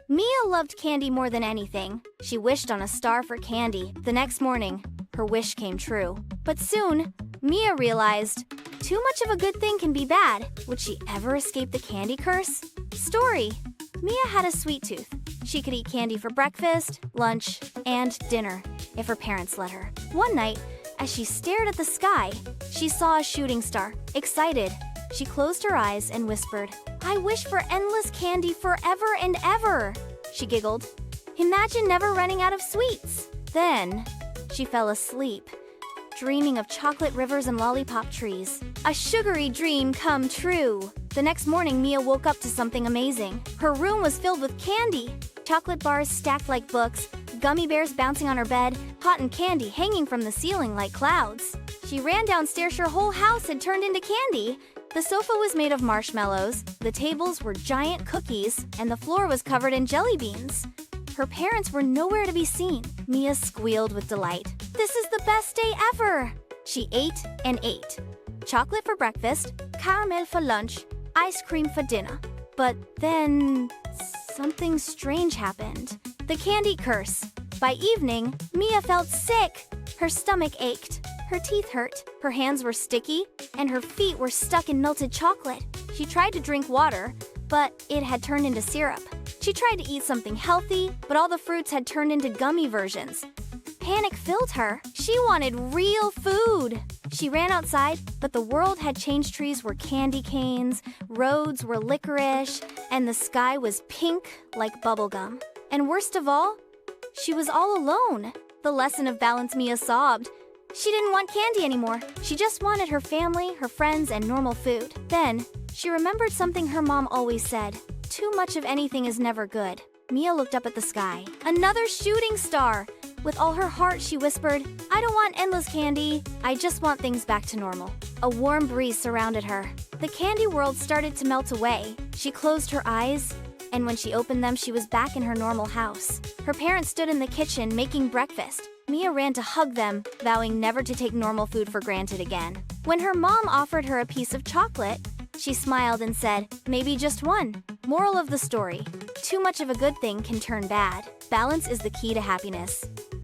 Mia loved candy more than anything. She wished on a star for candy. The next morning, her wish came true. But soon, Mia realized, too much of a good thing can be bad. Would she ever escape the candy curse? Story. Mia had a sweet tooth. She could eat candy for breakfast, lunch, and dinner, if her parents let her. One night, as she stared at the sky, she saw a shooting star. Excited, she closed her eyes and whispered, "I wish for endless candy forever and ever," she giggled. Imagine never running out of sweets. Then, she fell asleep, dreaming of chocolate rivers and lollipop trees. A sugary dream come true. The next morning, Mia woke up to something amazing. Her room was filled with candy. Chocolate bars stacked like books, gummy bears bouncing on her bed, cotton candy hanging from the ceiling like clouds. She ran downstairs. Her whole house had turned into candy. The sofa was made of marshmallows, the tables were giant cookies, and the floor was covered in jelly beans. Her parents were nowhere to be seen. Mia squealed with delight. "This is the best day ever!" She ate and ate. Chocolate for breakfast, caramel for lunch, ice cream for dinner. But then, something strange happened. The candy curse. By evening, Mia felt sick. Her stomach ached. Her teeth hurt, her hands were sticky, and her feet were stuck in melted chocolate. She tried to drink water, but it had turned into syrup. She tried to eat something healthy, but all the fruits had turned into gummy versions. Panic filled her. She wanted real food. She ran outside, but the world had changed. Trees were candy canes, roads were licorice, and the sky was pink like bubblegum. And worst of all, she was all alone. The lesson of balance. Mia sobbed. She didn't want candy anymore. She just wanted her family, her friends, and normal food. Then, she remembered something her mom always said. Too much of anything is never good. Mia looked up at the sky. Another shooting star! With all her heart, she whispered, "I don't want endless candy. I just want things back to normal." A warm breeze surrounded her. The candy world started to melt away. She closed her eyes, and when she opened them, she was back in her normal house. Her parents stood in the kitchen making breakfast. Mia ran to hug them, vowing never to take normal food for granted again. When her mom offered her a piece of chocolate, she smiled and said, "Maybe just one." Moral of the story: too much of a good thing can turn bad. Balance is the key to happiness.